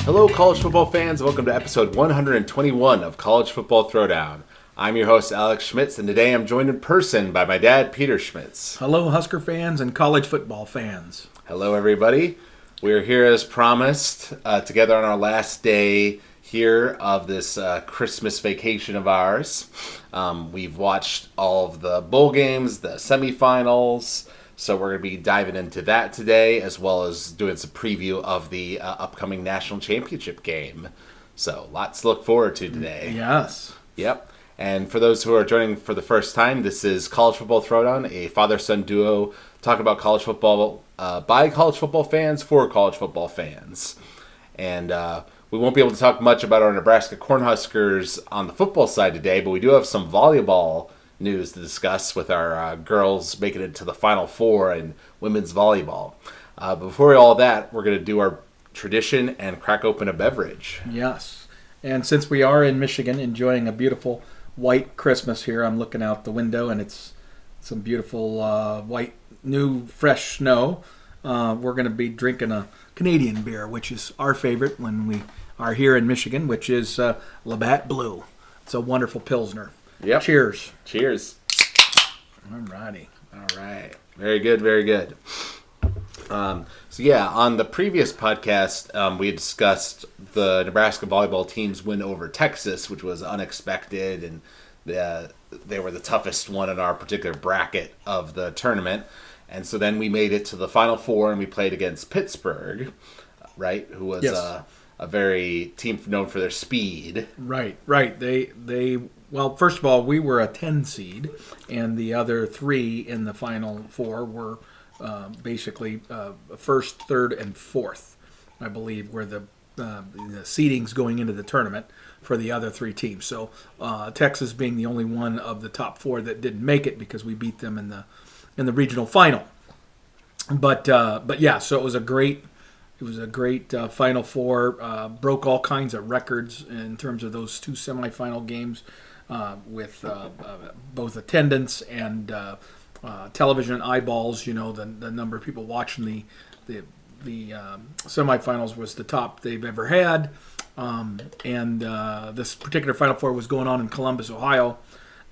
Hello, college football fans. Welcome to episode 121 of College Football Throwdown. I'm your host, Alex Schmitz, and today I'm joined in person by my dad, Peter Schmitz. Hello, Husker fans and college football fans. Hello, everybody. We're here as promised, together on our last day here of this Christmas vacation of ours. We've watched all of the bowl games, the semifinals, so we're going to be diving into that today, as well as doing some preview of the upcoming national championship game. So lots to look forward to today. Yes. Yep. And for those who are joining for the first time, this is College Football Throwdown, a father-son duo talking about college football by college football fans for college football fans. And we won't be able to talk much about our Nebraska Cornhuskers on the football side today, but we do have some volleyball news to discuss with our girls making it to the Final Four in women's volleyball. Before all that, we're going to do our tradition and crack open a beverage. Yes. And since we are in Michigan enjoying a beautiful white Christmas here, I'm looking out the window and it's some beautiful white, new, fresh snow. We're going to be drinking a Canadian beer, which is our favorite when we are here in Michigan, which is Labatt Blue. It's a wonderful Pilsner. Yep. Cheers. Cheers. All righty. All right. Very good, very good. On the previous podcast, we had discussed the Nebraska volleyball team's win over Texas, which was unexpected, and they were the toughest one in our particular bracket of the tournament. And so then we made it to the Final Four, and we played against Pittsburgh, right, who was Yes. a very team known for their speed. Right. Well, first of all, we were a 10 seed, and the other three in the Final Four were basically first, third, and fourth, I believe, were the seedings going into the tournament for the other three teams. So Texas being the only one of the top four that didn't make it because we beat them in the regional final. But yeah, so it was a great Final Four. Broke all kinds of records in terms of those two semifinal games. With both attendance and television eyeballs, the number of people watching the semifinals was the top they've ever had. This particular Final Four was going on in Columbus, Ohio,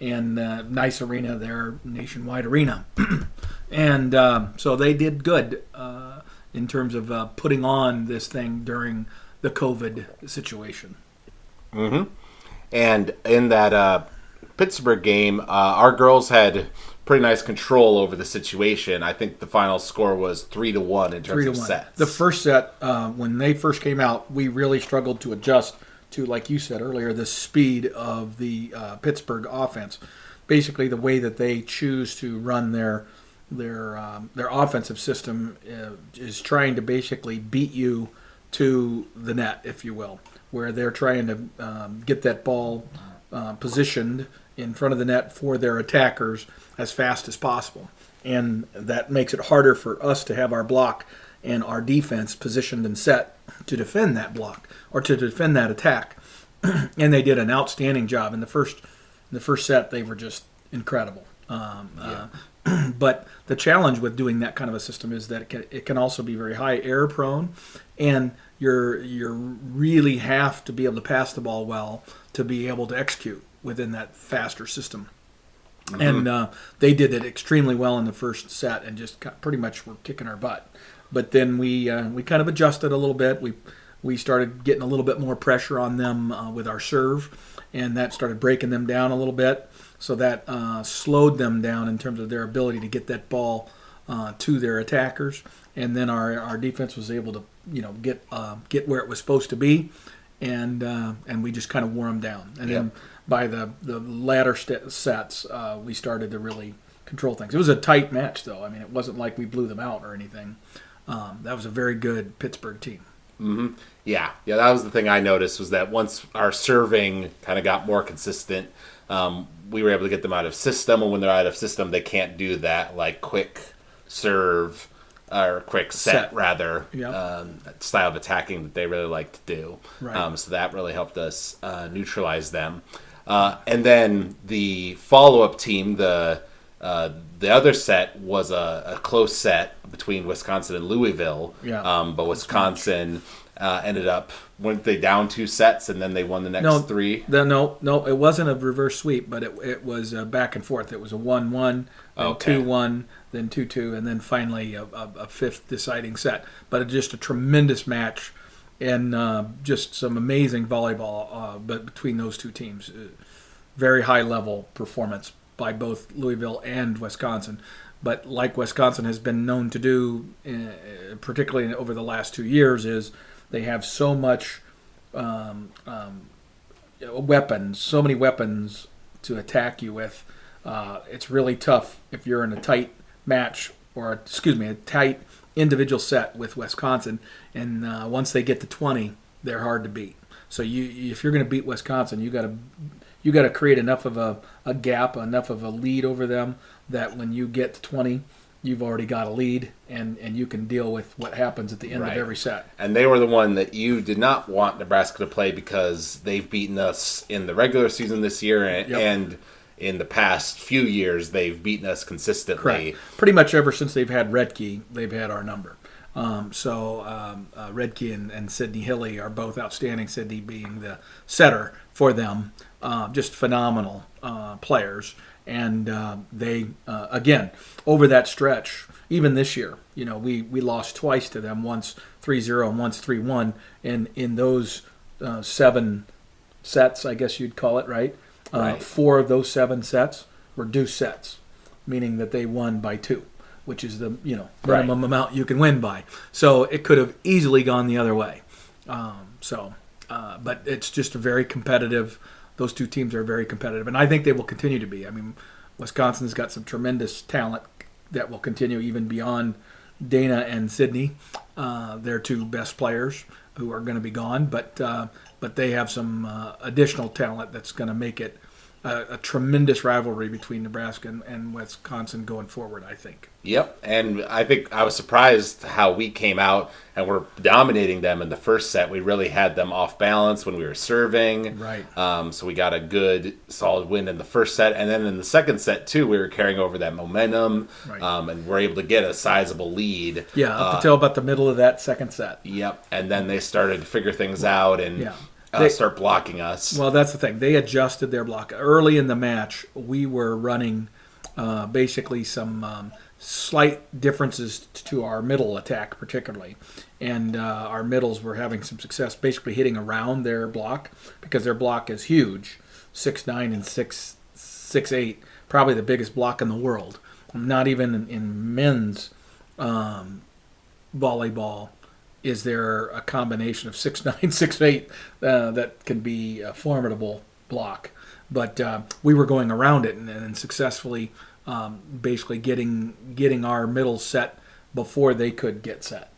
and nice arena there, Nationwide Arena. And so they did good in terms of putting on this thing during the COVID situation. Mm-hmm. And in that Pittsburgh game, our girls had pretty nice control over the situation. I think the final score was 3-1 in terms of sets. The first set, when they first came out, we really struggled to adjust to, like you said earlier, the speed of the Pittsburgh offense. Basically, the way that they choose to run their offensive system is trying to basically beat you to the net, if you will, where they're trying to get that ball positioned in front of the net for their attackers as fast as possible. And that makes it harder for us to have our block and our defense positioned and set to defend that block or to defend that attack. And they did an outstanding job. In the first set, they were just incredible. But the challenge with doing that kind of a system is that it can also be very high error prone, and you really have to be able to pass the ball well to be able to execute within that faster system. Mm-hmm. And they did it extremely well in the first set and just pretty much were kicking our butt. But then we kind of adjusted a little bit. We started getting a little bit more pressure on them with our serve, and that started breaking them down a little bit. So that slowed them down in terms of their ability to get that ball to their attackers. And then our defense was able to get where it was supposed to be, and we just kind of wore them down. And then by the latter sets, we started to really control things. It was a tight match, though. I mean, it wasn't like we blew them out or anything. That was a very good Pittsburgh team. Mm-hmm. Yeah, that was the thing I noticed, was that once our serving kind of got more consistent, we were able to get them out of system, and when they're out of system, they can't do that like quick serve or quick set rather style of attacking that they really like to do. Right. So that really helped us neutralize them. And then the follow-up team, the The other set was a close set between Wisconsin and Louisville. Yeah. But Wisconsin ended up, weren't they down 2 sets and then they won the next 3? No, it wasn't a reverse sweep, but it was back and forth. It was a 1-1, then 2-1, then 2-2, and then finally a fifth deciding set. But just a tremendous match and just some amazing volleyball but between those two teams. Very high level performance by both Louisville and Wisconsin. But like Wisconsin has been known to do, particularly over the last 2 years, is they have so much weapons, so many weapons to attack you with. It's really tough if you're in a tight match a tight individual set with Wisconsin, and once they get to 20, they're hard to beat. So if you're going to beat Wisconsin, you got to create enough of a gap, enough of a lead over them that when you get to 20, you've already got a lead, and you can deal with what happens at the end of every set. And they were the one that you did not want Nebraska to play because they've beaten us in the regular season this year, and in the past few years they've beaten us consistently. Correct. Pretty much ever since they've had Redkey, they've had our number. Redkey and Sydney Hilly are both outstanding, Sydney being the setter for them. Just phenomenal players. And they, again, over that stretch, even this year, we lost twice to them, once 3-0 and once 3-1. And in those 7 sets, I guess you'd call it, right? 4 of those 7 sets were deuce sets, meaning that they won by 2, which is the minimum amount you can win by. So it could have easily gone the other way. But it's just a very competitive. Those two teams are very competitive, and I think they will continue to be. I mean, Wisconsin's got some tremendous talent that will continue even beyond Dana and Sydney. They're 2 best players who are going to be gone, but they have some additional talent that's going to make it a tremendous rivalry between Nebraska and Wisconsin going forward, I think. Yep, and I think I was surprised how we came out and were dominating them in the first set. We really had them off balance when we were serving. Right. So we got a good, solid win in the first set. And then in the second set, too, we were carrying over that momentum and were able to get a sizable lead. Yeah, up until about the middle of that second set. Yep, and then they started to figure things out and start blocking us. Well, that's the thing. They adjusted their block. Early in the match, we were running basically some slight differences to our middle attack particularly. And our middles were having some success basically hitting around their block because their block is huge, 6'9" and 6'8", probably the biggest block in the world. Not even in men's volleyball is there a combination of 6'9", 6'8", that can be a formidable block. But we were going around it and successfully basically getting our middle set before they could get set.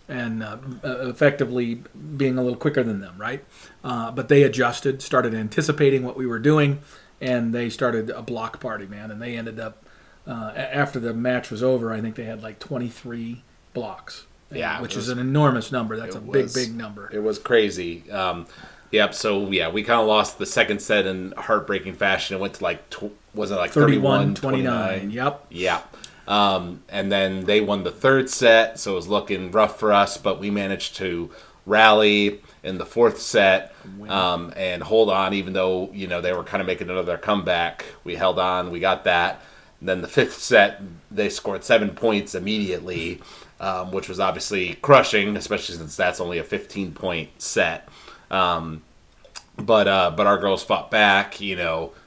And effectively being a little quicker than them, right? But they adjusted, started anticipating what we were doing, and they started a block party, man. And they ended up, after the match was over, I think they had like 23 blocks. Yeah, which is an enormous number. That's a big number. It was crazy. So we kind of lost the second set in heartbreaking fashion. It went to was it like 31-29? Yep. Yeah. And then they won the third set, so it was looking rough for us, but we managed to rally in the fourth set and hold on, even though they were kind of making another comeback. We held on, we got that. And then the fifth set, they scored 7 points immediately, which was obviously crushing, especially since that's only a 15-point set. But our girls fought back,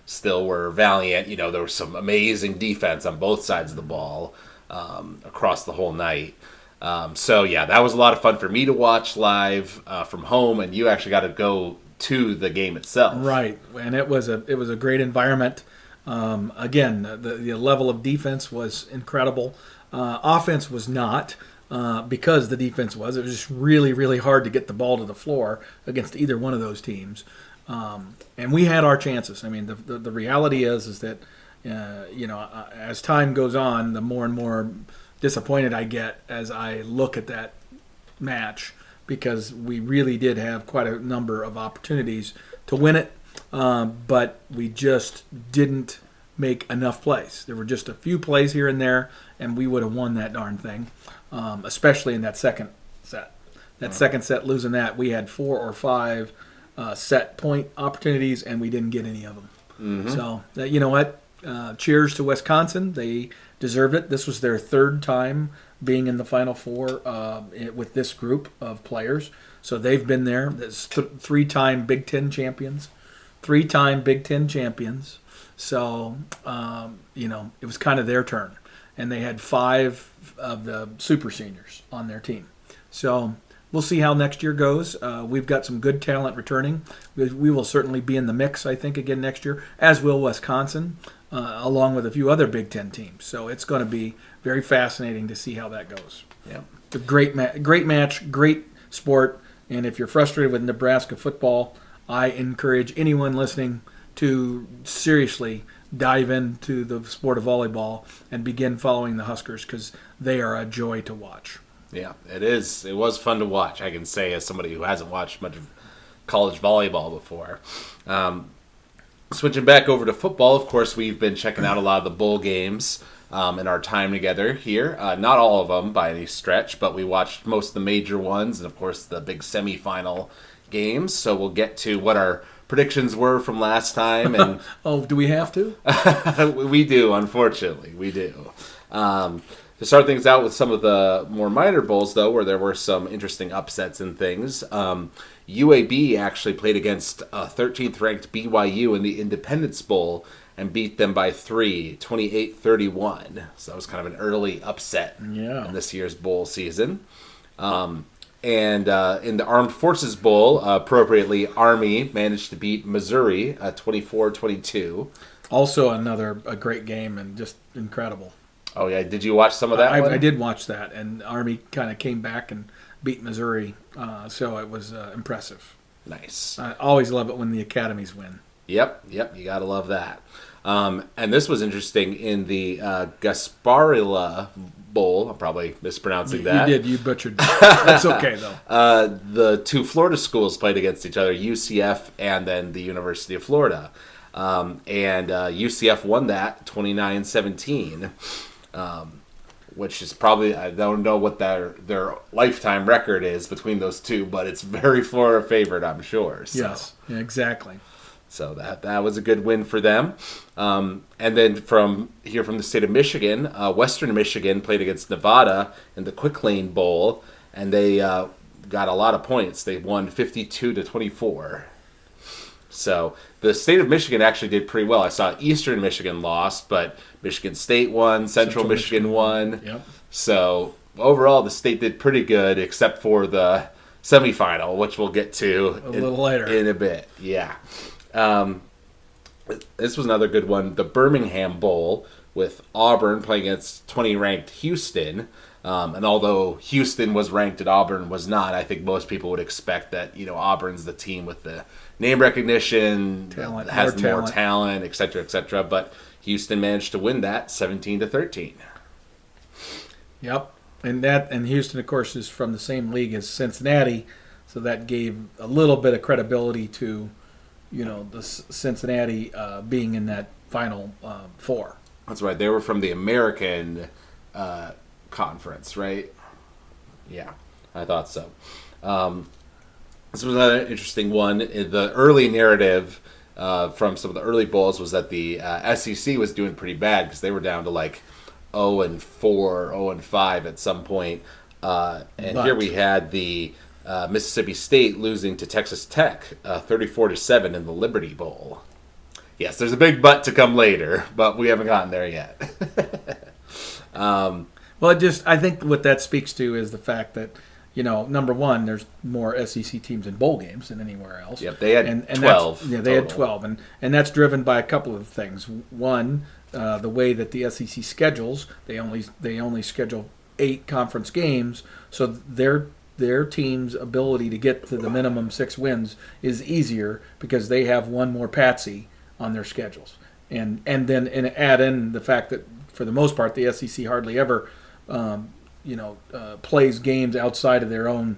still were valiant. There was some amazing defense on both sides of the ball across the whole night. That was a lot of fun for me to watch live from home, and you actually got to go to the game itself. Right, and it was a great environment. Again, the level of defense was incredible. Offense was not. Because the defense was. It was just really, really hard to get the ball to the floor against either one of those teams. And we had our chances. I mean, the reality is that, as time goes on, the more and more disappointed I get as I look at that match because we really did have quite a number of opportunities to win it, but we just didn't make enough plays. There were just a few plays here and there, and we would have won that darn thing, especially in that second set. That second set, losing that, we had 4 or 5 set point opportunities, and we didn't get any of them. So, you know what? Cheers to Wisconsin. They deserved it. This was their 3rd time being in the Final Four with this group of players. So they've been there. There's 3-time Big Ten champions. 3-time Big Ten champions. So, it was kind of their turn. And they had 5 of the super seniors on their team. So we'll see how next year goes. We've got some good talent returning. We will certainly be in the mix, I think, again next year, as will Wisconsin, along with a few other Big Ten teams. So it's going to be very fascinating to see how that goes. Yeah, a great match, great sport. And if you're frustrated with Nebraska football, I encourage anyone listening to seriously dive into the sport of volleyball and begin following the Huskers, because they are a joy to watch. Yeah, it is. It was fun to watch, I can say, as somebody who hasn't watched much of college volleyball before. Switching back over to football, of course, we've been checking out a lot of the bowl games in our time together here. Not all of them by any stretch, but we watched most of the major ones and, of course, the big semifinal games. So we'll get to what our predictions were from last time. And oh, do we have to? We do, unfortunately. We do. To start things out with some of the more minor bowls, though, where there were some interesting upsets and things, UAB actually played against 13th-ranked BYU in the Independence Bowl and beat them by 3, 28-31. So that was kind of an early upset in this year's bowl season. And in the Armed Forces Bowl, appropriately, Army managed to beat Missouri 24-22. Also a great game and just incredible. Oh, yeah. Did you watch some of that one? I did watch that, and Army kind of came back and beat Missouri, so it was impressive. Nice. I always love it when the academies win. Yep. You got to love that. And this was interesting in the Gasparilla Bowl. I'm probably mispronouncing that. You did. You butchered that. That's okay, though. The 2 Florida schools played against each other, UCF and then the University of Florida. And UCF won that 29-17. Which is probably, I don't know what their lifetime record is between those two, but it's very Florida favored, I'm sure. So. Yes, yeah, exactly. So that was a good win for them. And then from the state of Michigan, Western Michigan played against Nevada in the Quick Lane Bowl, and they got a lot of points. They won 52-24. So the state of Michigan actually did pretty well. I saw Eastern Michigan lost, but Michigan State won, Central Michigan won. Yep. So overall, the state did pretty good, except for the semifinal, which we'll get to a little later in a bit. Yeah. This was another good one, the Birmingham Bowl, with Auburn playing against 20-ranked Houston. And although Houston was ranked and Auburn was not, I think most people would expect that, Auburn's the team with the name recognition, has more talent, et cetera, but Houston managed to win that 17-13. Yep. And Houston, of course, is from the same league as Cincinnati, so that gave a little bit of credibility to, the Cincinnati being in that Final Four. That's right. They were from the American Conference, right? Yeah, I thought so. This was another interesting one. The early narrative from some of the early bowls was that the SEC was doing pretty bad because they were down to like 0-4, 0-5 at some point. But here we had the Mississippi State losing to Texas Tech 34-7 in the Liberty Bowl. Yes, there's a big but to come later, but we haven't gotten there yet. Well, I think what that speaks to is the fact that, number one, there's more SEC teams in bowl games than anywhere else. Yep, they had 12. Yeah, they had 12, and that's driven by a couple of things. One, the way that the SEC schedules, they only schedule 8 conference games, so their team's ability to get to the minimum 6 wins is easier because they have one more patsy on their schedules, and then add in the fact that for the most part the SEC hardly ever plays games outside of their own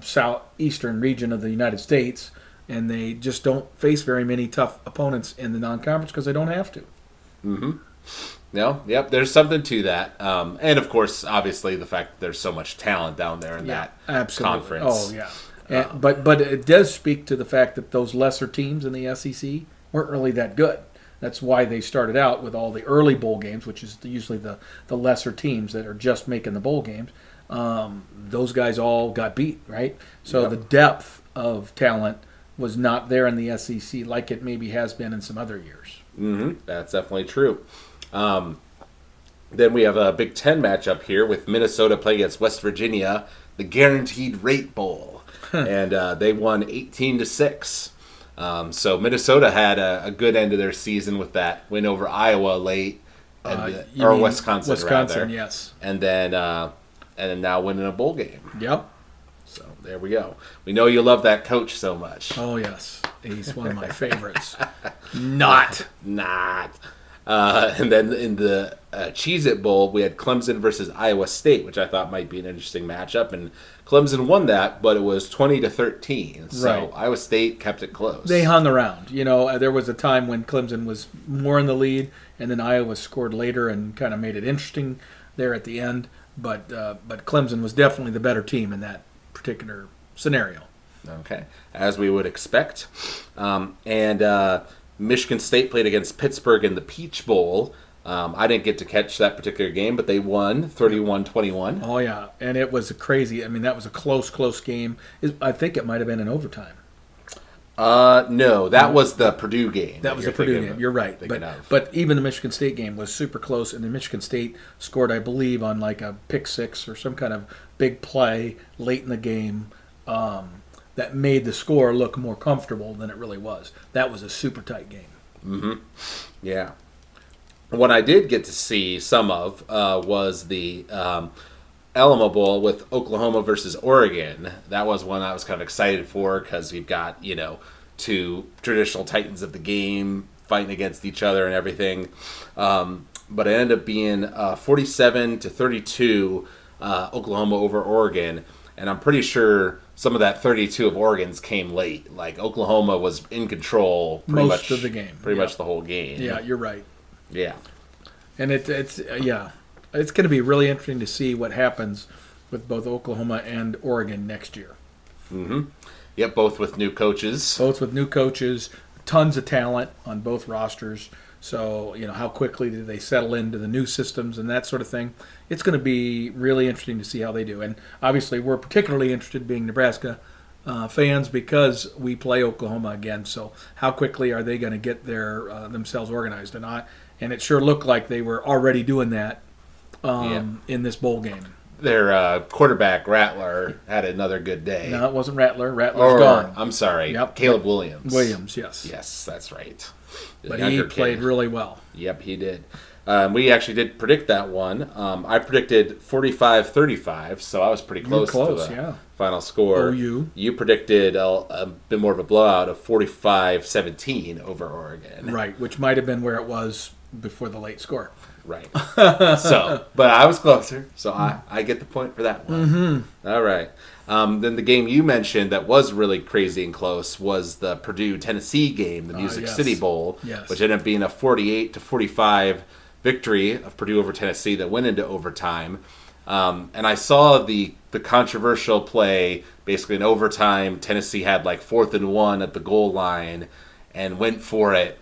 southeastern region of the United States, and they just don't face very many tough opponents in the non-conference because they don't have to. No, yep. There's something to that, and of course, obviously, the fact that there's so much talent down there in that absolutely. conference. Oh yeah, but it does speak to the fact that those lesser teams in the SEC weren't really that good. That's why they started out with all the early bowl games, which is usually the lesser teams that are just making the bowl games. Those guys all got beat, right? So the depth of talent was not there in the SEC like it maybe has been in some other years. That's definitely true. Then we have a Big Ten matchup here with Minnesota playing against West Virginia, the Guaranteed Rate Bowl, and they won 18-6. So Minnesota had a good end of their season with that win over Iowa late, or Wisconsin rather. Yes, and then now winning a bowl game. Yep. So there we go. We know you love that coach so much. Oh yes, he's one of my favorites. Not. And then in the Cheez-It Bowl, we had Clemson versus Iowa State, which I thought might be an interesting matchup. And Clemson won that, but it was 20-13. So right. Iowa State kept it close. They hung around. There was a time when Clemson was more in the lead, and then Iowa scored later and kind of made it interesting there at the end. But Clemson was definitely the better team in that particular scenario. Okay, as we would expect. Michigan State played against Pittsburgh in the Peach Bowl. I didn't get to catch that particular game, but they won 31-21. Oh, yeah, and it was crazy. I mean, that was a close game. I think it might have been in overtime. No, that was the Purdue game. That was the Purdue game. You're right. But even the Michigan State game was super close, and the Michigan State scored, I believe, on like a pick six or some kind of big play late in the game that made the score look more comfortable than it really was. That was a super tight game. Yeah. What I did get to see some of was the Alamo Bowl with Oklahoma versus Oregon. That was one I was kind of excited for because we've got, two traditional titans of the game fighting against each other and everything. But it ended up being 47-32 Oklahoma over Oregon. And I'm pretty sure some of that 32 of Oregon's came late. Like, Oklahoma was in control most of the game. Pretty much the whole game. Yeah, you're right. Yeah. And it's going to be really interesting to see what happens with both Oklahoma and Oregon next year. Yep, both with new coaches. Tons of talent on both rosters. So, how quickly do they settle into the new systems and that sort of thing? It's going to be really interesting to see how they do. And obviously, we're particularly interested being Nebraska fans because we play Oklahoma again. So how quickly are they going to get themselves organized? And it sure looked like they were already doing that in this bowl game. Their quarterback, Rattler, had another good day. No, it wasn't Rattler. Rattler's gone. I'm sorry. Yep. Caleb Williams. Yes. Yes, that's right. But he played really well. Yep, he did. We actually did predict that one. I predicted 45-35, so I was pretty close to the final score. You predicted a bit more of a blowout of 45-17 over Oregon. Right, which might have been where it was before the late score. Right. But I was closer, so I get the point for that one. All right. Then the game you mentioned that was really crazy and close was the Purdue-Tennessee game, the Music City Bowl, which ended up being a 48-45 victory of Purdue over Tennessee that went into overtime. And I saw the controversial play, basically in overtime. Tennessee had like 4th and 1 at the goal line and went for it.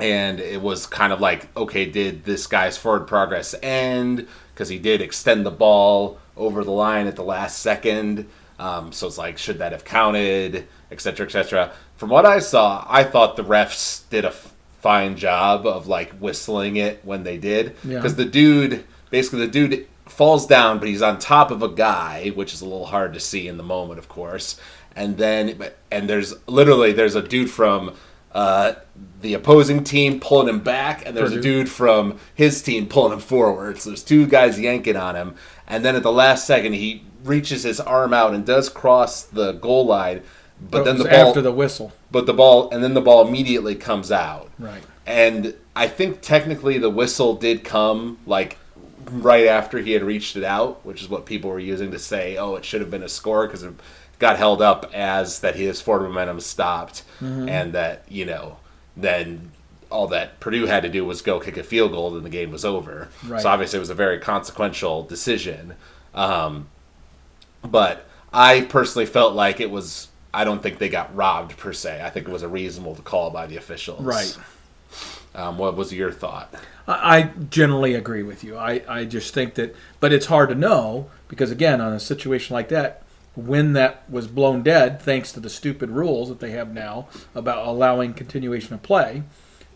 And it was kind of like, okay, did this guy's forward progress end? Because he did extend the ball over the line at the last second. So it's like, should that have counted, et cetera, et cetera. From what I saw, I thought the refs did a fine job of like whistling it when they did. Because the dude falls down, but he's on top of a guy, which is a little hard to see in the moment, of course. And there's a dude from the opposing team pulling him back, and there's a dude from his team pulling him forward. So there's two guys yanking on him, and then at the last second he reaches his arm out and does cross the goal line, but then the ball after the whistle. But the ball immediately comes out. Right. And I think technically the whistle did come like right after he had reached it out, which is what people were using to say, oh, it should have been a score because it got held up as that his forward momentum stopped, and that, then all that Purdue had to do was go kick a field goal and the game was over. Right. So obviously it was a very consequential decision. But I personally felt like it was, I don't think they got robbed per se. I think it was a reasonable call by the officials. Right. What was your thought? I generally agree with you. I just think that, but it's hard to know because, again, on a situation like that, when that was blown dead, thanks to the stupid rules that they have now about allowing continuation of play,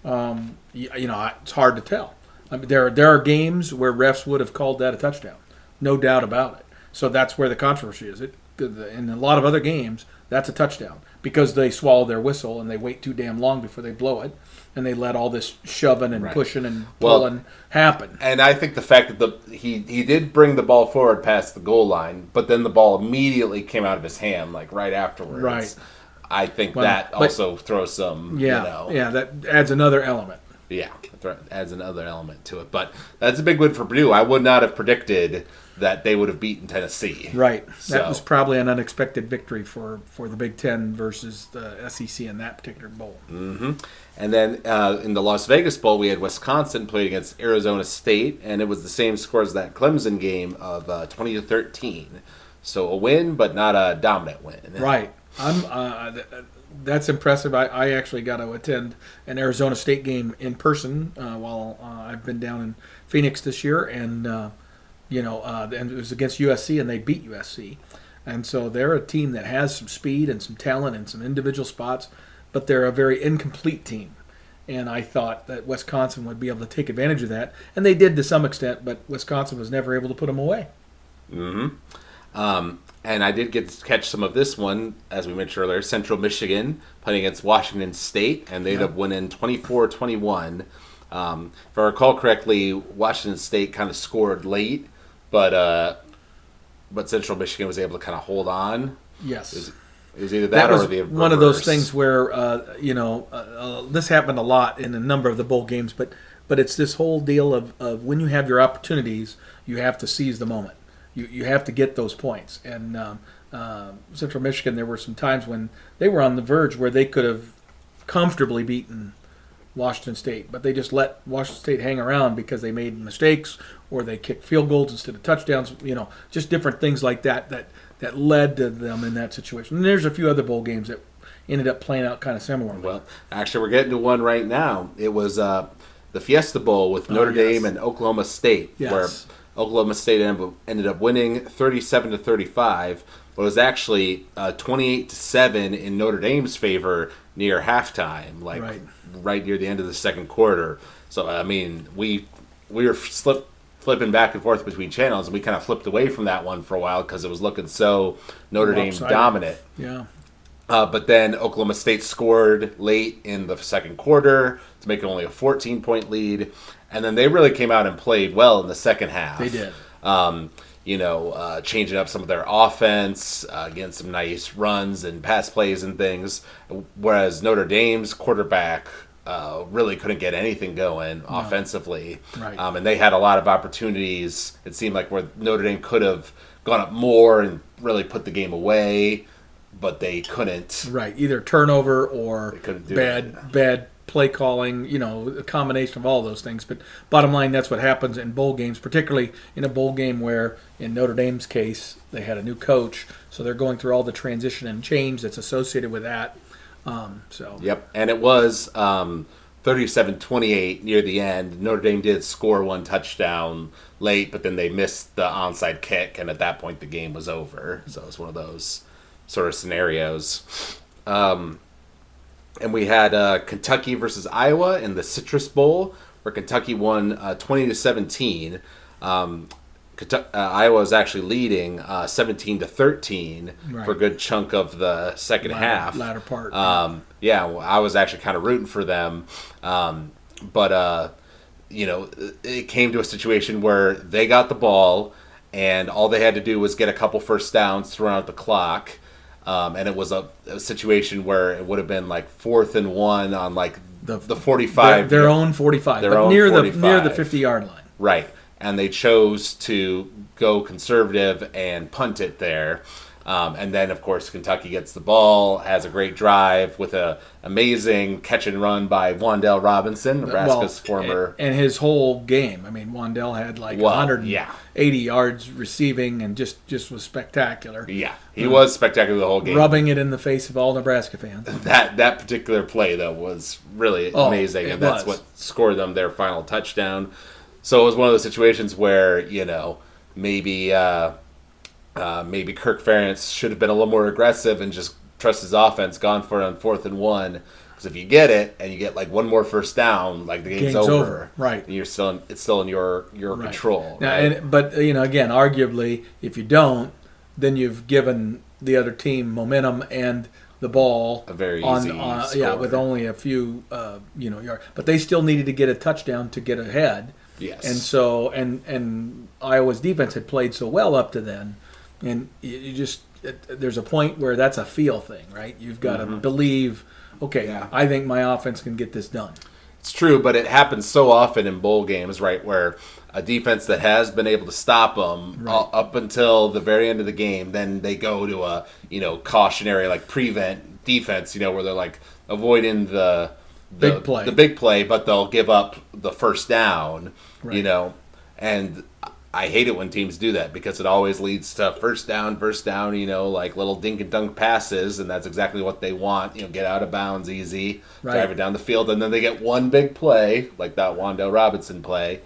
it's hard to tell. I mean, there are games where refs would have called that a touchdown, no doubt about it. So that's where the controversy is. In a lot of other games, that's a touchdown because they swallow their whistle and they wait too damn long before they blow it, and they let all this shoving and pushing and pulling happen. And I think the fact that he did bring the ball forward past the goal line, but then the ball immediately came out of his hand like right afterwards. Right. I think that also throws some. That adds another element. Yeah, adds another element to it. But that's a big win for Purdue. I would not have predicted that they would have beaten Tennessee. Right. That was probably an unexpected victory for the Big Ten versus the SEC in that particular bowl. Mm-hmm. And then in the Las Vegas Bowl, we had Wisconsin played against Arizona State, and it was the same score as that Clemson game of 20-13. So a win, but not a dominant win. Right. That's impressive. I actually got to attend an Arizona State game in person while I've been down in Phoenix this year, and and it was against USC, and they beat USC. And so they're a team that has some speed and some talent and some individual spots, but they're a very incomplete team. And I thought that Wisconsin would be able to take advantage of that, and they did to some extent, but Wisconsin was never able to put them away. Mm-hmm. And I did get to catch some of this one, as we mentioned earlier, Central Michigan playing against Washington State, and they ended up winning 24-21. If I recall correctly, Washington State kind of scored late, but Central Michigan was able to kind of hold on. Yes. It was either that or the reverse. One of those things where, this happened a lot in a number of the bowl games, but it's this whole deal of when you have your opportunities, you have to seize the moment. You have to get those points. And Central Michigan, there were some times when they were on the verge where they could have comfortably beaten Washington State, but they just let Washington State hang around because they made mistakes or they kicked field goals instead of touchdowns, just different things like that led to them in that situation. And there's a few other bowl games that ended up playing out kind of similarly. Well, actually, we're getting to one right now. It was the Fiesta Bowl with Notre Dame and Oklahoma State, where Oklahoma State ended up winning 37-35, but it was actually 28-7 in Notre Dame's favor near halftime, right near the end of the second quarter. So I mean, we were flipping back and forth between channels, and we kind of flipped away from that one for a while because it was looking so Notre Dame dominant. Yeah. But then Oklahoma State scored late in the second quarter to make it only a 14-point lead. And then they really came out and played well in the second half. They did. Changing up some of their offense, getting some nice runs and pass plays and things. Whereas Notre Dame's quarterback really couldn't get anything going offensively. Right. And they had a lot of opportunities, it seemed like, where Notre Dame could have gone up more and really put the game away, but they couldn't. Right. Either turnover or bad play calling, a combination of all those things. But bottom line, that's what happens in bowl games, particularly in a bowl game where, in Notre Dame's case, they had a new coach, so they're going through all the transition and change that's associated with that. Yep, and it was 37-28 near the end. Notre Dame did score one touchdown late, but then they missed the onside kick, and at that point the game was over. So it was one of those sort of scenarios. And we had Kentucky versus Iowa in the Citrus Bowl, where Kentucky won 20-17. Iowa was actually leading 17-13 for a good chunk of the second half. Latter part. I was actually kind of rooting for them. But it came to a situation where they got the ball, and all they had to do was get a couple first downs throughout the clock. And it was a situation where it would have been like 4th and 1 on like the 45. Their own 45. Near the 50-yard line. Right. And they chose to go conservative and punt it there. And then, of course, Kentucky gets the ball, has a great drive with a amazing catch and run by Wandale Robinson, Nebraska's former. And his whole game. I mean, Wandale had 180 yards receiving and just was spectacular. Yeah, he was spectacular the whole game. Rubbing it in the face of all Nebraska fans. That particular play, though, was really amazing, and that's what scored them their final touchdown. So it was one of those situations where, maybe Kirk Ferentz should have been a little more aggressive and just trust his offense, gone for it on 4th and 1. Because if you get it and you get one more first down, the game's over. Right? And it's still in your control. Now, right? But again, arguably, if you don't, then you've given the other team momentum and the ball a very easy score. with only a few yards. But they still needed to get a touchdown to get ahead. Yes. And so and Iowa's defense had played so well up to then, and there's a point where that's a feel thing, right? You've got to believe, I think my offense can get this done. It's true, but it happens so often in bowl games, right, where a defense that has been able to stop them up until the very end of the game, then they go to a cautionary prevent defense, where they're avoiding the big play, but they'll give up the first down, and I hate it when teams do that because it always leads to first down, little dink and dunk passes, and that's exactly what they want. Get out of bounds easy, drive it down the field, and then they get one big play, like that Wandale Robinson play,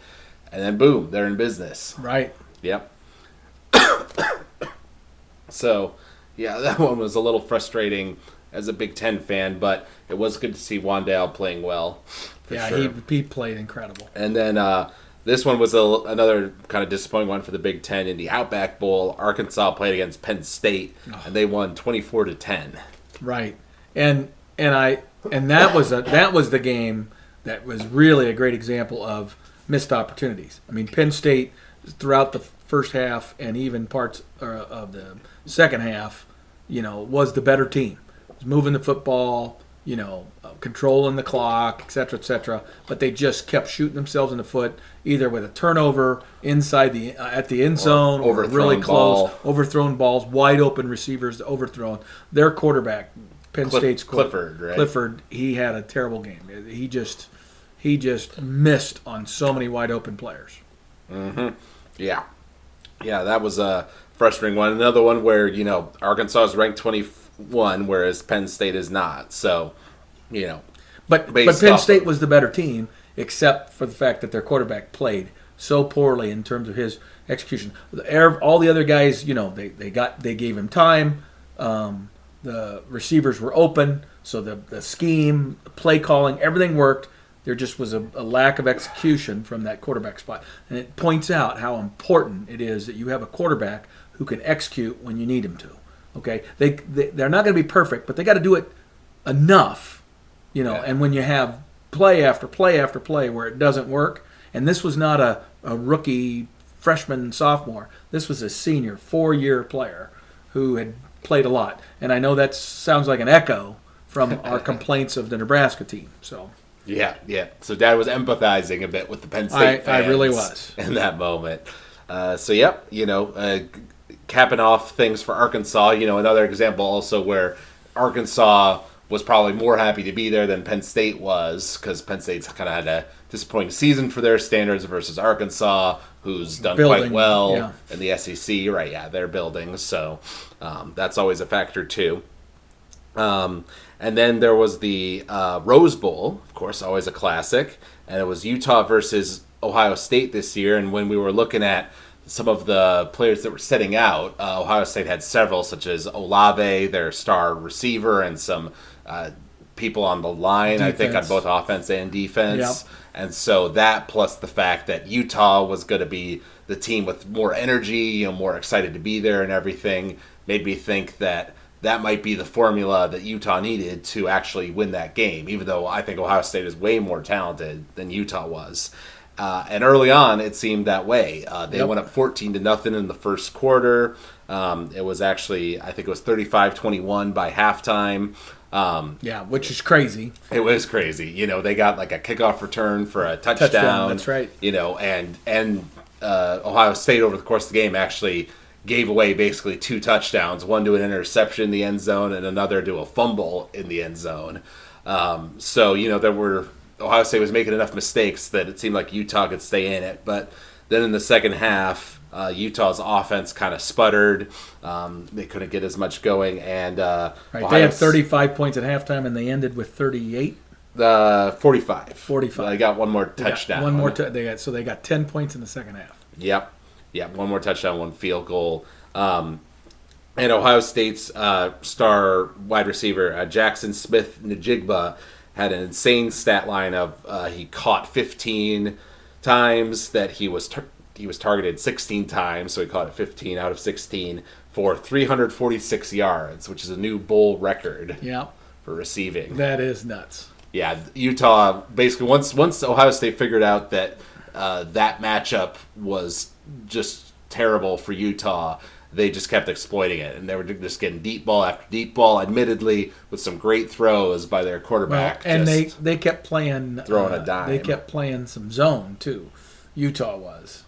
and then boom, they're in business. Right. Yep. So, yeah, that one was a little frustrating as a Big Ten fan, but it was good to see Wandale playing well. Sure. He played incredible. And then this one was another kind of disappointing one for the Big Ten in the Outback Bowl. Arkansas played against Penn State, and they won 24-10. Right, and that was the game that was really a great example of missed opportunities. I mean, Penn State throughout the first half and even parts of the second half, was the better team. Was moving the football, controlling the clock, et cetera, but they just kept shooting themselves in the foot, either with a turnover inside at the end zone or really close, overthrown balls, wide open receivers overthrown. Their quarterback, Penn State's Clifford, right? Clifford, he had a terrible game. He just missed on so many wide open players. Mm-hmm. Yeah, that was a frustrating one. Another one where Arkansas is ranked 21, whereas Penn State is not. So, but Penn State was the better team, except for the fact that their quarterback played so poorly in terms of his execution. All the other guys, they gave him time. The receivers were open, so the scheme, play calling, everything worked. There just was a lack of execution from that quarterback spot. And it points out how important it is that you have a quarterback who can execute when you need him to. Okay? They're not going to be perfect, but they got to do it enough, and when you have play after play after play where it doesn't work, and this was not a rookie freshman sophomore. This was a senior 4-year player who had played a lot. And I know that sounds like an echo from our complaints of the Nebraska team. So Yeah. So Dad was empathizing a bit with the Penn State fans. I really was. In that moment. Capping off things for Arkansas, another example also where Arkansas was probably more happy to be there than Penn State was, because Penn State's kind of had a disappointing season for their standards versus Arkansas, who's done quite well in the SEC. Right, yeah, they're building, so that's always a factor too. And then there was the Rose Bowl, of course, always a classic, and it was Utah versus Ohio State this year. And when we were looking at some of the players that were setting out, Ohio State had several, such as Olave, their star receiver, and some people on the line, defense. I think, on both offense and defense. Yep. And so that, plus the fact that Utah was going to be the team with more energy, more excited to be there and everything, made me think that might be the formula that Utah needed to actually win that game, even though I think Ohio State is way more talented than Utah was. And early on, it seemed that way. They went up 14-0 in the first quarter. It was actually, I think it was 35-21 by halftime. Which is crazy. It was crazy. They got like a kickoff return for a touchdown. That's right. And Ohio State over the course of the game actually gave away basically 2 touchdowns, one to an interception in the end zone and another to a fumble in the end zone. So, Ohio State was making enough mistakes that it seemed like Utah could stay in it. But then in the second half, Utah's offense kind of sputtered. They couldn't get as much going. And they had 35 points at halftime, and they ended with 38. 45. 45. They got one more touchdown. They got 10 points in the second half. Yep. One more touchdown, one field goal. And Ohio State's star wide receiver, Jackson Smith-Njigba, had an insane stat line of he caught 15 times, that he was targeted 16 times, so he caught it 15 out of 16 for 346 yards, which is a new bowl record for receiving. That is nuts. Yeah, Utah, basically, once Ohio State figured out that that matchup was just terrible for Utah, they just kept exploiting it, and they were just getting deep ball after deep ball, admittedly with some great throws by their quarterback. Well, and they kept playing throwing a dime. They kept playing some zone too. Utah was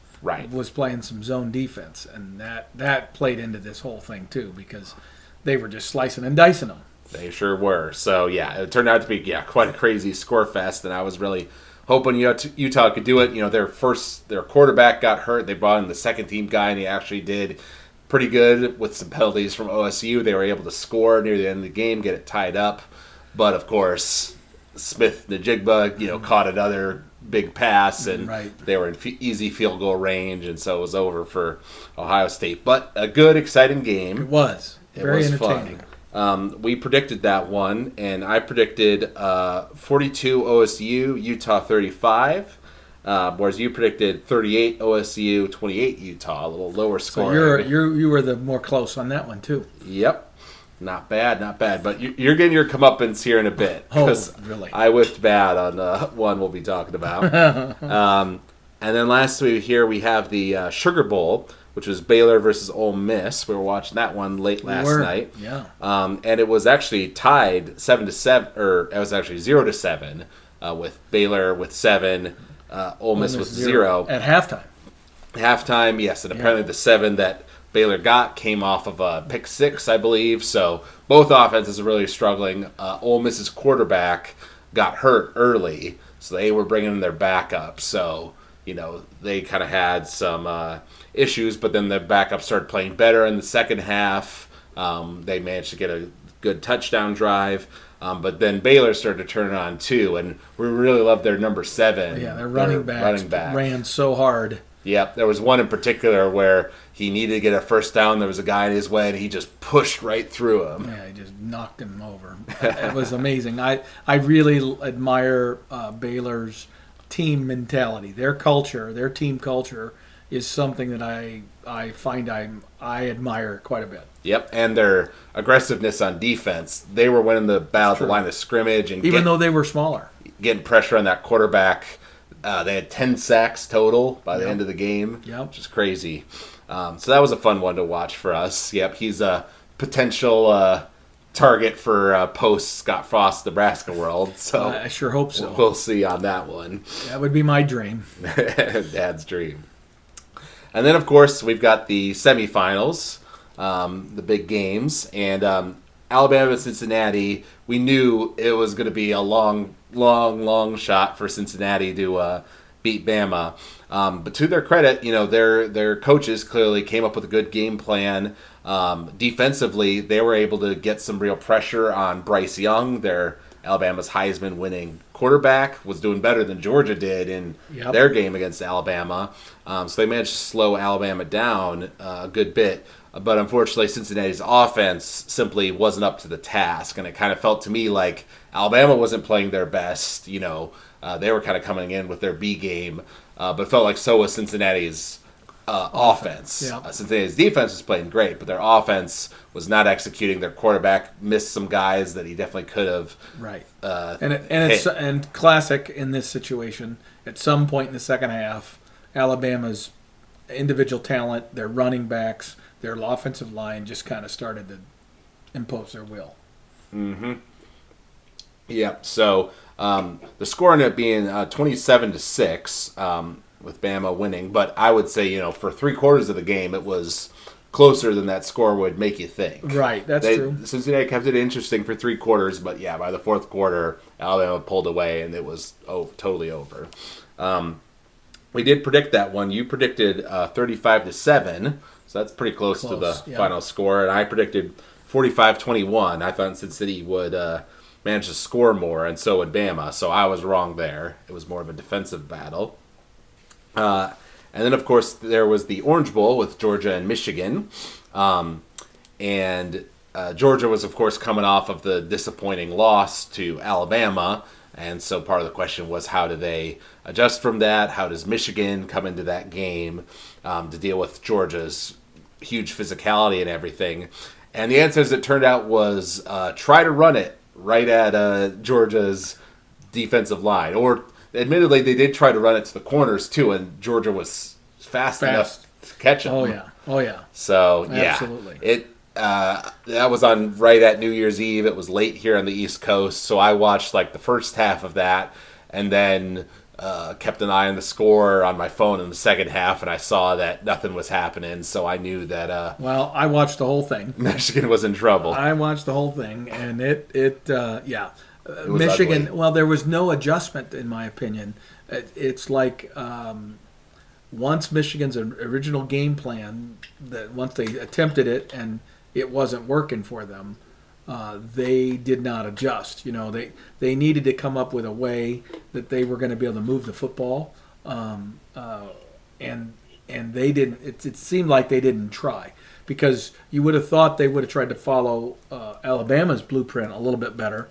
playing some zone defense, and that played into this whole thing too, because they were just slicing and dicing them. They sure were. So it turned out to be quite a crazy score fest, and I was really hoping Utah could do it. Their quarterback got hurt. They brought in the second team guy, and he actually did pretty good with some penalties from OSU. They were able to score near the end of the game, get it tied up. But of course, Smith-Njigba, caught another big pass, and they were in easy field goal range, and so it was over for Ohio State. But a good, exciting game. It was very entertaining. Fun. We predicted that one, and I predicted 42 OSU, Utah 35. Whereas you predicted 38 OSU, 28 Utah, a little lower score. So you were the more close on that one too. Yep. Not bad. But you're getting your comeuppance here in a bit. Really? I whiffed bad on one we'll be talking about. And then lastly here we have the Sugar Bowl, which was Baylor versus Ole Miss. We were watching that one late last night. Yeah. And it was actually tied 7-7, or it was actually 0-7, with Baylor with 7. Ole Miss with 0 at halftime. Halftime, yes, and apparently the 7 that Baylor got came off of a pick 6, I believe. So both offenses are really struggling. Ole Miss's quarterback got hurt early, so they were bringing in their backup. So they kind of had some issues, but then the backup started playing better in the second half. They managed to get a good touchdown drive. But then Baylor started to turn it on too, and we really loved their number 7. Yeah, their running back ran so hard. Yep, there was one in particular where he needed to get a first down. There was a guy in his way, and he just pushed right through him. Yeah, he just knocked him over. It was amazing. I really admire Baylor's team mentality. Their culture, their team culture, is something that I find I admire quite a bit. Yep, and their aggressiveness on defense. They were winning the battle at the line of scrimmage, and even though they were smaller, getting pressure on that quarterback. They had 10 sacks total by the end of the game, which is crazy. So that was a fun one to watch for us. Yep, he's a potential target for post-Scott Frost Nebraska world. So I sure hope so. We'll see on that one. That would be my dream. Dad's dream. And then, of course, we've got the semifinals, the big games, and Alabama and Cincinnati. We knew it was going to be a long shot for Cincinnati to beat Bama. But to their credit, their coaches clearly came up with a good game plan. Defensively, they were able to get some real pressure on Bryce Young, Alabama's Heisman-winning quarterback, was doing better than Georgia did in their game against Alabama. So they managed to slow Alabama down a good bit. But unfortunately, Cincinnati's offense simply wasn't up to the task. And it kind of felt to me like Alabama wasn't playing their best. They were kind of coming in with their B game. But it felt like so was Cincinnati's offense. Yeah. Cincinnati's defense was playing great, but their offense was not executing. Their quarterback missed some guys that he definitely could have. Right. And classic in this situation. At some point in the second half, Alabama's individual talent, their running backs, their offensive line just kind of started to impose their will. Mm-hmm. Yeah. So the score ended up being 27-6. With Bama winning, but I would say, for 3/4 of the game, it was closer than that score would make you think. Right, that's true. Cincinnati kept it interesting for 3 quarters, but yeah, by the fourth quarter, Alabama pulled away, and it was totally over. We did predict that one. You predicted 35-7, so that's pretty close to the final score, and I predicted 45-21. I thought Cincinnati would manage to score more, and so would Bama, so I was wrong there. It was more of a defensive battle. And then, of course, there was the Orange Bowl with Georgia and Michigan. And Georgia was, of course, coming off of the disappointing loss to Alabama. And so part of the question was, how do they adjust from that? How does Michigan come into that game to deal with Georgia's huge physicality and everything? And the answer, as it turned out, was try to run it right at Georgia's defensive line. Or, admittedly, they did try to run it to the corners, too, and Georgia was fast enough to catch them. Oh, yeah. So, yeah. Absolutely. That was on right at New Year's Eve. It was late here on the East Coast, so I watched like the first half of that and then kept an eye on the score on my phone in the second half, and I saw that nothing was happening, so I knew that... well, I watched the whole thing. Michigan was in trouble. I watched the whole thing, and it ugly. Michigan, well, there was no adjustment, in my opinion. It's like once Michigan's original game plan, that once they attempted it and it wasn't working for them, they did not adjust. You know, they needed to come up with a way that they were going to be able to move the football, and they didn't. It seemed like they didn't try, because you would have thought they would have tried to follow Alabama's blueprint a little bit better,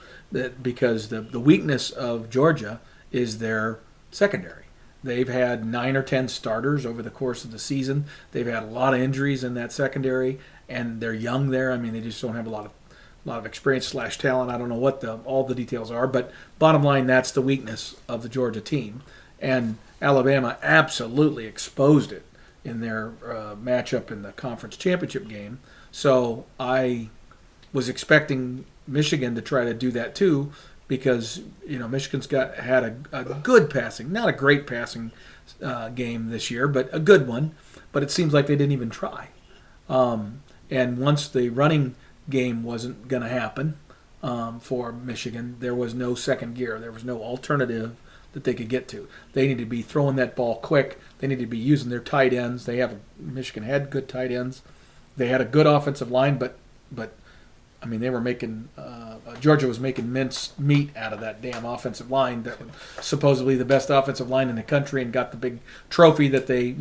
because the weakness of Georgia is their secondary. They've had 9 or 10 starters over the course of the season. They've had a lot of injuries in that secondary, and they're young there. I mean, they just don't have a lot of experience / talent. I don't know what all the details are, but bottom line, that's the weakness of the Georgia team. And Alabama absolutely exposed it in their matchup in the conference championship game. So I was expecting Michigan to try to do that too, because Michigan's had a good passing, not a great passing game this year, but a good one. But it seems like they didn't even try. And once the running game wasn't going to happen for Michigan, there was no second gear. There was no alternative that they could get to. They need to be throwing that ball quick. They need to be using their tight ends. Michigan had good tight ends. They had a good offensive line, but I mean, they were making Georgia was making minced meat out of that damn offensive line that was supposedly the best offensive line in the country, and got the big trophy that they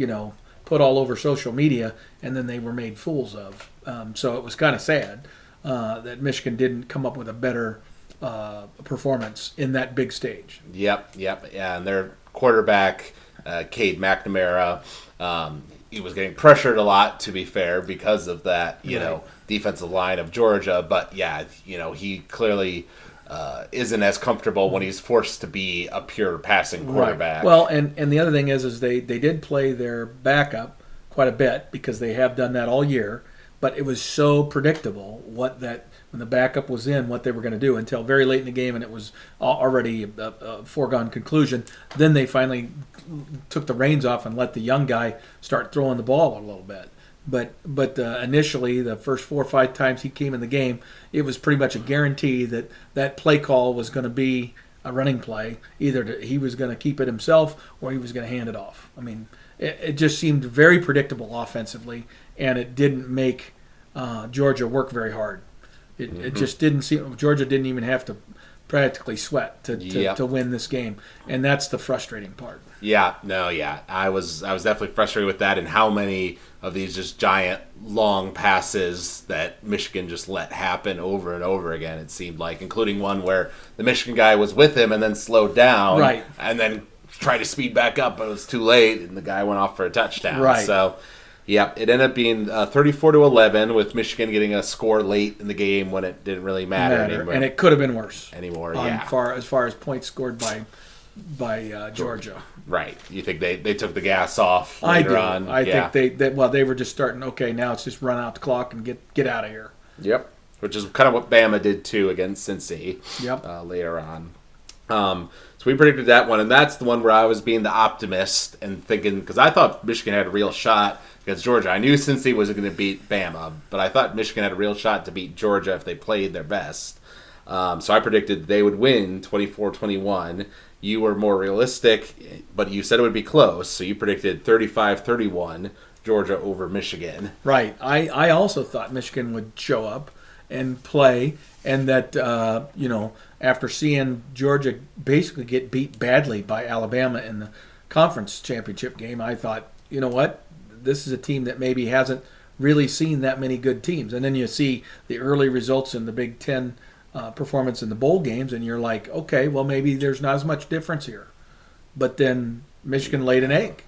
put all over social media, and then they were made fools of. So it was kind of sad that Michigan didn't come up with a better performance in that big stage. Yep, yeah, and their quarterback, Cade McNamara, he was getting pressured a lot, to be fair, because of that, defensive line of Georgia. But yeah, he clearly isn't as comfortable when he's forced to be a pure passing quarterback. Right. Well, and the other thing is they did play their backup quite a bit, because they have done that all year. But it was so predictable when the backup was in, what they were going to do, until very late in the game, and it was already a foregone conclusion. Then they finally took the reins off and let the young guy start throwing the ball a little bit. But initially, the first 4 or 5 times he came in the game, it was pretty much a guarantee that play call was going to be a running play. Either he was going to keep it himself or he was going to hand it off. I mean, it just seemed very predictable offensively, and it didn't make Georgia work very hard. It just didn't seem. Georgia didn't even have to practically sweat to win this game, and that's the frustrating part. I was definitely frustrated with that, and how many of these just giant long passes that Michigan just let happen over and over again. It seemed like, including one where the Michigan guy was with him and then slowed down, right, and then tried to speed back up, but it was too late, and the guy went off for a touchdown. Right. So, yeah, it ended up being 34-11, with Michigan getting a score late in the game when it didn't really matter anymore. And it could have been worse anymore. As far as points scored by Georgia. Right. You think they took the gas off later later on? I think they were just starting. Okay, now it's just run out the clock and get out of here. Yep. Which is kind of what Bama did too against Cincy. Yep. Later on. So we predicted that one, and that's the one where I was being the optimist and thinking, because I thought Michigan had a real shot against Georgia. I knew Cincy was going to beat Bama, but I thought Michigan had a real shot to beat Georgia if they played their best. So I predicted they would win 24-21. You were more realistic, but you said it would be close, so you predicted 35-31, Georgia over Michigan. Right. I also thought Michigan would show up and play, and that, after seeing Georgia basically get beat badly by Alabama in the conference championship game, I thought, you know what, this is a team that maybe hasn't really seen that many good teams. And then you see the early results in the Big Ten performance in the bowl games, and you're like, okay, well, maybe there's not as much difference here. But then Michigan laid an egg,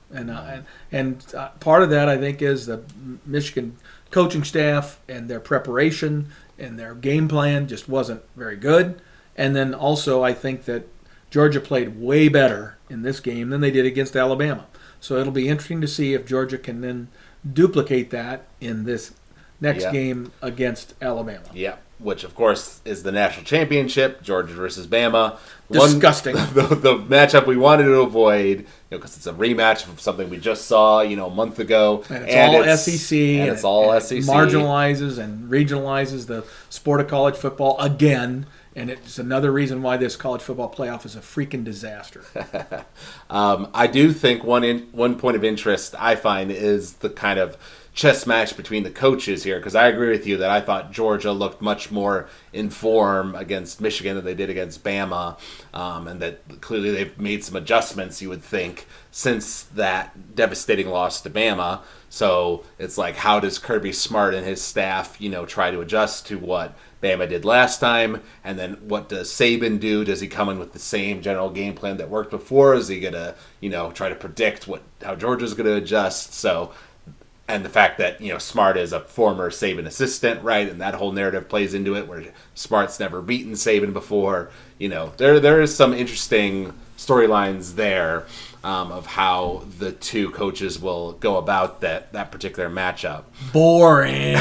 and part of that, I think, is the Michigan coaching staff and their preparation and their game plan just wasn't very good. And then also, I think that Georgia played way better in this game than they did against Alabama. So it'll be interesting to see if Georgia can then duplicate that in this next game against Alabama. Yeah, which, of course, is the national championship, Georgia versus Bama. Disgusting. The matchup we wanted to avoid, because it's a rematch of something we just saw, a month ago. And it's all SEC. And it's all SEC. It marginalizes and regionalizes the sport of college football again. And it's another reason why this college football playoff is a freaking disaster. I do think one point of interest I find is the kind of chess match between the coaches here, because I agree with you that I thought Georgia looked much more in form against Michigan than they did against Bama, and that clearly they've made some adjustments, you would think, since that devastating loss to Bama. So it's like, how does Kirby Smart and his staff, try to adjust to what Bama did last time, and then what does Saban do? Does he come in with the same general game plan that worked before? Is he gonna, try to predict how Georgia's gonna adjust? So, and the fact that Smart is a former Saban assistant, right, and that whole narrative plays into it, where Smart's never beaten Saban before. There is some interesting storylines there of how the two coaches will go about that particular matchup. Boring.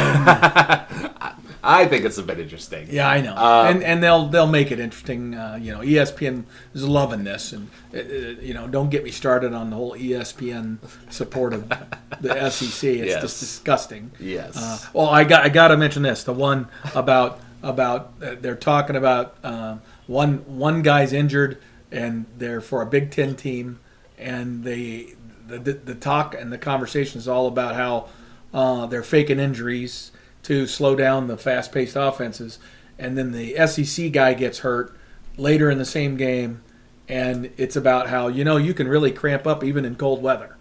I think it's a bit interesting. Yeah, I know, and they'll make it interesting. ESPN is loving this, and don't get me started on the whole ESPN support of the SEC. It's just disgusting. Yes. Well, I got to mention this. The one about they're talking about one guy's injured, and they're for a Big Ten team, and the talk and the conversation is all about how they're faking injuries to slow down the fast-paced offenses, and then the SEC guy gets hurt later in the same game, and it's about how you can really cramp up even in cold weather.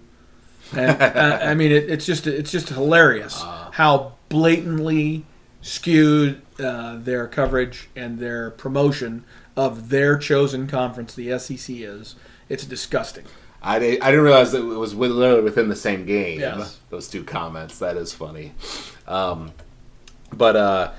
And I mean, it's just hilarious how blatantly skewed their coverage and their promotion of their chosen conference, the SEC, is. It's disgusting. I didn't realize that it was literally within the same game. Yes. Those two comments. That is funny. But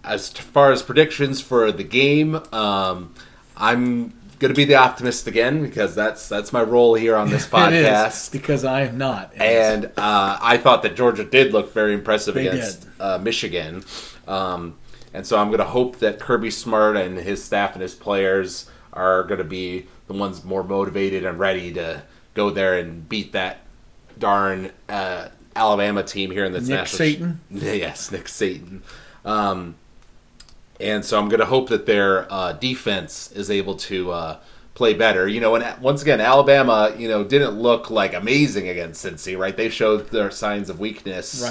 as far as predictions for the game, I'm going to be the optimist again, because that's my role here on this podcast. It is, because I am not. And I thought that Georgia did look very impressive against Michigan. And so I'm going to hope that Kirby Smart and his staff and his players are going to be the ones more motivated and ready to go there and beat that darn Alabama team here in this Nick Saban? Yes, Nick Saban. And so I'm going to hope that their defense is able to play better. And once again, Alabama, didn't look like amazing against Cincy, right? They showed their signs of weakness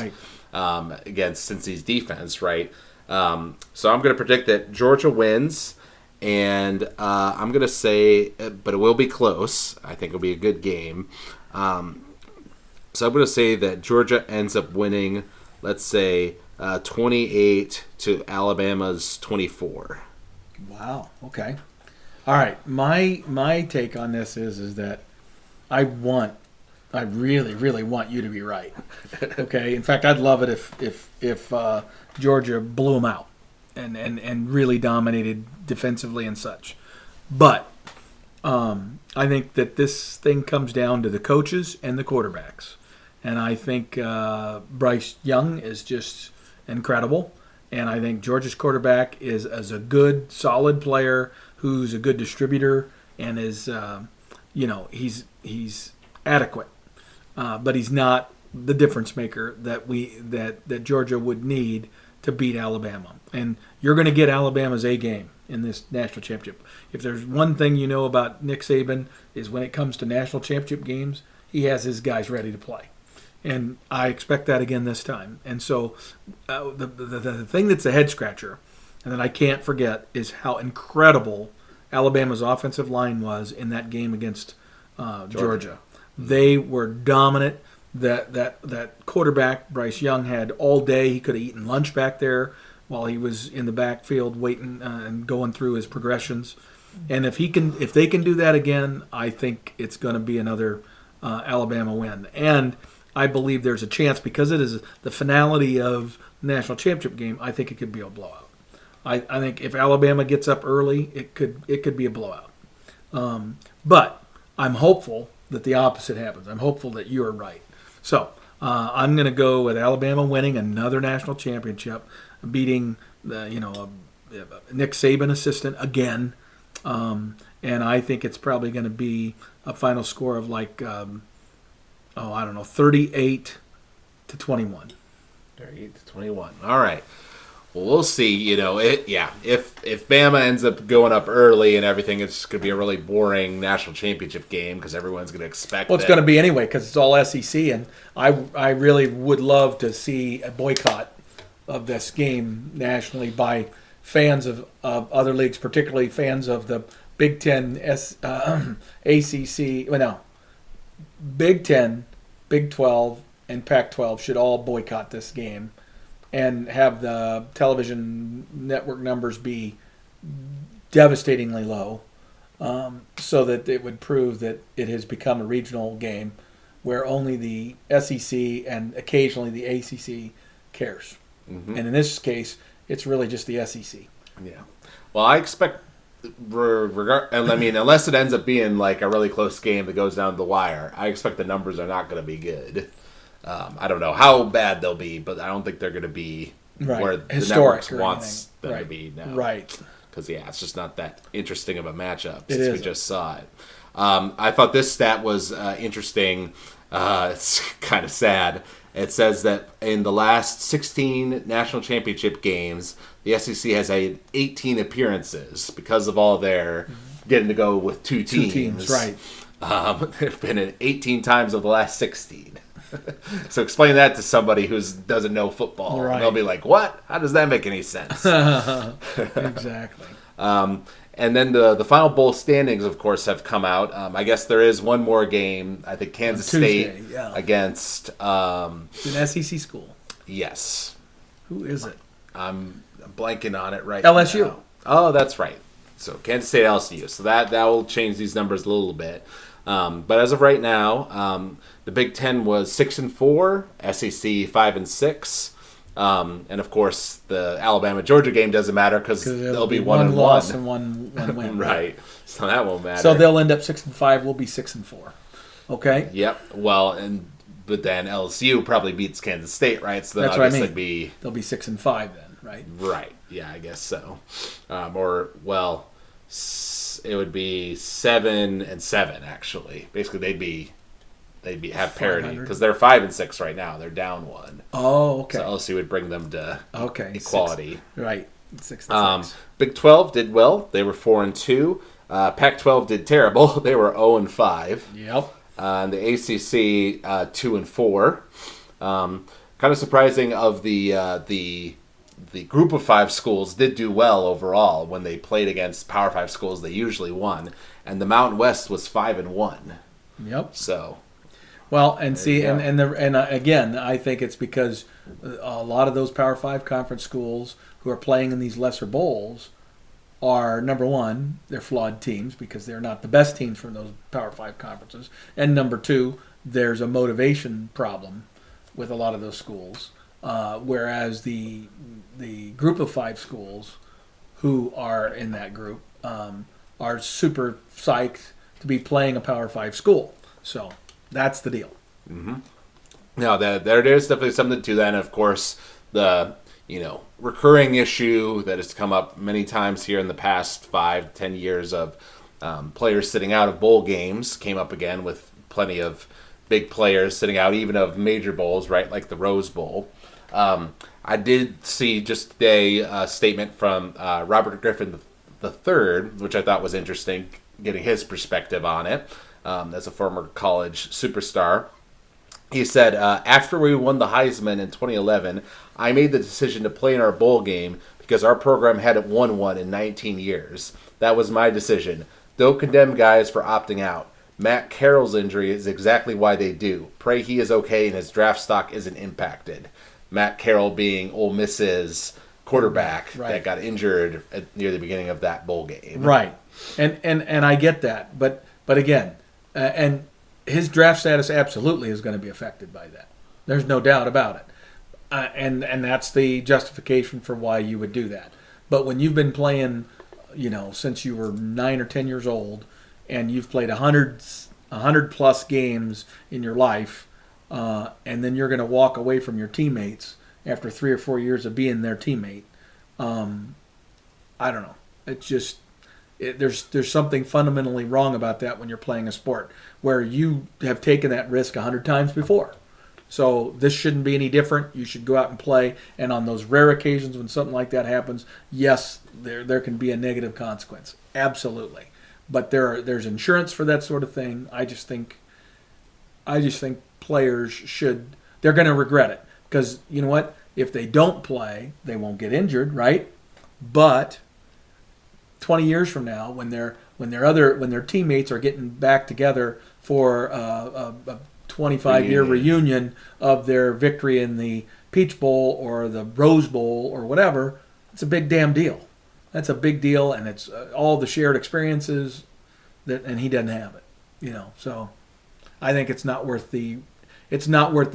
against Cincy's defense, right? So I'm going to predict that Georgia wins, and I'm going to say, but it will be close. I think it'll be a good game. So I'm going to say that Georgia ends up winning, let's say, 28 to Alabama's 24. Wow. Okay. All right. My take on this is that I really, really want you to be right. Okay. In fact, I'd love it if Georgia blew them out and really dominated defensively and such. But I think that this thing comes down to the coaches and the quarterbacks. And I think Bryce Young is just incredible. And I think Georgia's quarterback is a good, solid player who's a good distributor and is, he's adequate. But he's not the difference maker that Georgia would need to beat Alabama. And you're going to get Alabama's A game in this national championship. If there's one thing you know about Nick Saban is when it comes to national championship games, he has his guys ready to play. And I expect that again this time. And so the thing that's a head scratcher and that I can't forget is how incredible Alabama's offensive line was in that game against Georgia. They were dominant. That quarterback, Bryce Young, had all day. He could have eaten lunch back there while he was in the backfield waiting and going through his progressions. And if they can do that again, I think it's going to be another Alabama win. And I believe there's a chance, because it is the finality of the national championship game, I think it could be a blowout. I think if Alabama gets up early, it could be a blowout. But I'm hopeful that the opposite happens. I'm hopeful that you're right. So I'm going to go with Alabama winning another national championship, beating Nick Saban assistant again, and I think it's probably going to be a final score of 38-21. 38-21. All right. Well, we'll see. If Bama ends up going up early and everything, it's going to be a really boring national championship game because everyone's going to expect. Well, it's going to be anyway because it's all SEC, and I really would love to see a boycott of this game nationally by fans of other leagues, particularly fans of the Big Ten, ACC. Well, no, Big Ten, Big 12, and Pac-12 should all boycott this game and have the television network numbers be devastatingly low, so that it would prove that it has become a regional game where only the SEC and occasionally the ACC cares. Mm-hmm. And in this case, it's really just the SEC. Yeah. Well, I expect, unless it ends up being like a really close game that goes down to the wire, I expect the numbers are not going to be good. I don't know how bad they'll be, but I don't think they're going to be where the network wants them to be now. Right. Because, it's just not that interesting of a matchup since we just saw it. I thought this stat was interesting. It's kind of sad. It says that in the last 16 national championship games, the SEC has had 18 appearances because of all their getting to go with two teams. Right. They've been in 18 times of the last 16. So explain that to somebody who doesn't know football. Right. They'll be like, what? How does that make any sense? Exactly. And then the final bowl standings, of course, have come out. I guess there is one more game. I think Kansas State against an SEC school. Yes. Who is it? I'm blanking on it right LSU. now. Oh, that's right. So Kansas State, LSU. So that will change these numbers a little bit. But as of right now, the Big Ten was 6-4, SEC 5-6. And of course, the Alabama-Georgia game doesn't matter because they'll be 1-1. Loss and one win. Right. So that won't matter. So they'll end up 6-5. We'll be 6-4. Okay. Yep. Well, but then LSU probably beats Kansas State, right? So that's what I mean. They'll be 6-5 then, right? Right. Yeah, I guess so. It would be 7-7 actually. Basically, they'd have parity because they're 5-6 right now. They're down one. Oh, okay. So LSU would bring them to equality. Right. 6-6. Big 12 did well. They were 4-2. Pac-12 did terrible. They were 0-5. Yep. And the ACC 2-4. Kind of surprising of the group of 5 schools did do well overall when they played against Power 5 schools. They usually won, and the Mountain West was 5-1. Yep. So, well, and see, and again, I think it's because a lot of those Power 5 conference schools who are playing in these lesser bowls are, number one, they're flawed teams because they're not the best teams from those Power 5 conferences, and number two, there's a motivation problem with a lot of those schools. Whereas the group of 5 schools who are in that group are super psyched to be playing a Power 5 school. So that's the deal. Mm-hmm. Now, there's definitely something to that. And, of course, the recurring issue that has come up many times here in the past 5-10 years of players sitting out of bowl games came up again with plenty of big players sitting out, even of major bowls, right, like the Rose Bowl. I did see just today a statement from Robert Griffin III, which I thought was interesting, getting his perspective on it as a former college superstar. He said, after we won the Heisman in 2011, I made the decision to play in our bowl game because our program hadn't won one in 19 years. That was my decision. Don't condemn guys for opting out. Matt Carroll's injury is exactly why they do. Pray he is okay and his draft stock isn't impacted. Matt Carroll being Ole Miss's quarterback that got injured near the beginning of that bowl game. Right. And I get that. But again, and his draft status absolutely is going to be affected by that. There's no doubt about it. And that's the justification for why you would do that. But when you've been playing, since you were 9 or 10 years old, and you've played 100 plus games in your life, and then you're going to walk away from your teammates after 3 or 4 years of being their teammate, I don't know. It's just there's something fundamentally wrong about that when you're playing a sport where you have taken that risk 100 times before. So this shouldn't be any different. You should go out and play. And on those rare occasions when something like that happens, yes, there can be a negative consequence. Absolutely. But there's insurance for that sort of thing. I just think players they're going to regret it. Because you know what? If they don't play, they won't get injured, right? But 20 years from now, when their teammates are getting back together for a 25-year reunion of their victory in the Peach Bowl or the Rose Bowl or whatever, it's a big damn deal. That's a big deal, and it's all the shared experiences and he doesn't have it. So I think it's not worth the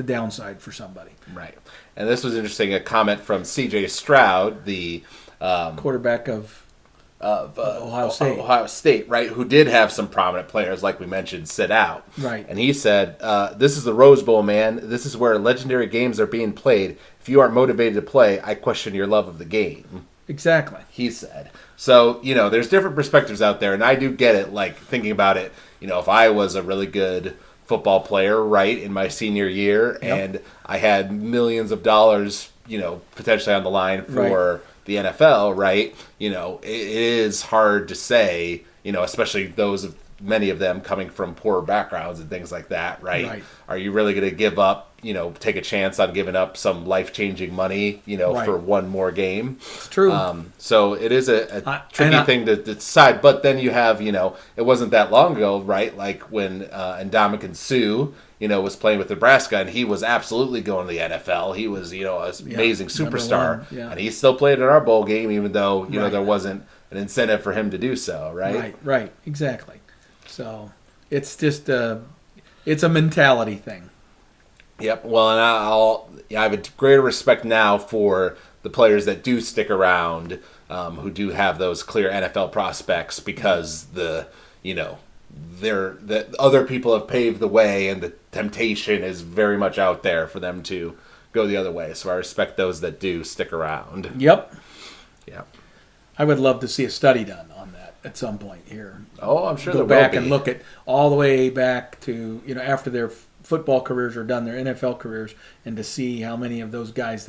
downside for somebody. Right. And this was interesting, a comment from C.J. Stroud, the quarterback of Ohio State, right, who did have some prominent players, like we mentioned, sit out. Right. And he said, this is the Rose Bowl, man. This is where legendary games are being played. If you aren't motivated to play, I question your love of the game. Exactly. He said. So, there's different perspectives out there, and I do get it, like, thinking about it, if I was a really good football player, right, in my senior year, and I had millions of dollars, potentially on the line for the NFL, right? It is hard to say, especially many of them coming from poor backgrounds and things like that, right? Are you really going to give up, take a chance on giving up some life-changing money, for one more game? It's true. So it is a tricky thing to decide. But then you have, it wasn't that long ago, right? Like when Ndamukong Suh, was playing with Nebraska, and he was absolutely going to the NFL. He was, an amazing superstar. And he still played in our bowl game, even though, there wasn't an incentive for him to do so, right? Right, exactly. So it's just it's a mentality thing. Yep. Well, and I have a greater respect now for the players that do stick around, who do have those clear NFL prospects, because the other people have paved the way, and the temptation is very much out there for them to go the other way. So I respect those that do stick around. Yep. Yep. I would love to see a study done on that at some point here. Oh, I'm sure go back and look at all the way back to after their football careers are done, their NFL careers, and to see how many of those guys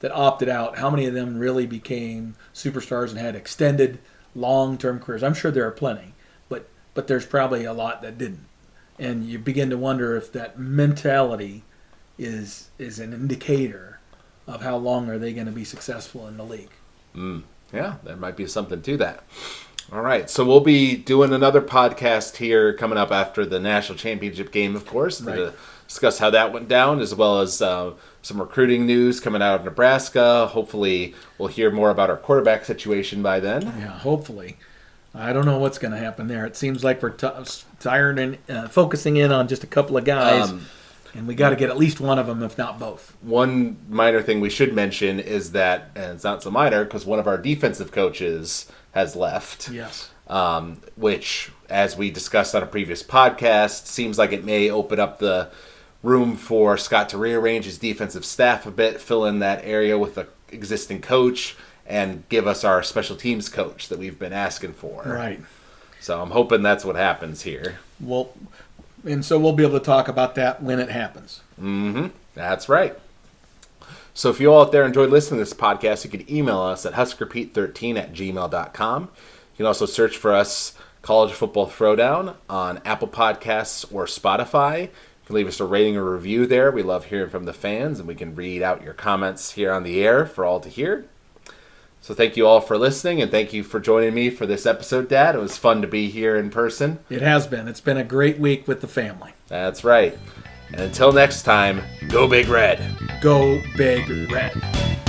that opted out, how many of them really became superstars and had extended long-term careers. I'm sure there are plenty, but there's probably a lot that didn't. And you begin to wonder if that mentality is an indicator of how long are they going to be successful in the league. Yeah, there might be something to that. All right, so we'll be doing another podcast here coming up after the national championship game, of course, to discuss how that went down, as well as some recruiting news coming out of Nebraska. Hopefully, we'll hear more about our quarterback situation by then. Yeah, hopefully. I don't know what's going to happen there. It seems like we're tired and focusing in on just a couple of guys, and we got to get at least one of them, if not both. One minor thing we should mention is that, and it's not so minor, because one of our defensive coaches has left. Yes. Which, as we discussed on a previous podcast, seems like it may open up the room for Scott to rearrange his defensive staff a bit, fill in that area with the existing coach, and give us our special teams coach that we've been asking for. Right. So I'm hoping that's what happens here. Well, And so we'll be able to talk about that when it happens. That's right. So if you all out there enjoyed listening to this podcast, you can email us at huskerpete13@gmail.com. You can also search for us, College Football Throwdown, on Apple Podcasts or Spotify. You can leave us a rating or review there. We love hearing from the fans, and we can read out your comments here on the air for all to hear. So thank you all for listening, and thank you for joining me for this episode, Dad. It was fun to be here in person. It has been. It's been a great week with the family. That's right. And until next time, go Big Red. Go Big Red.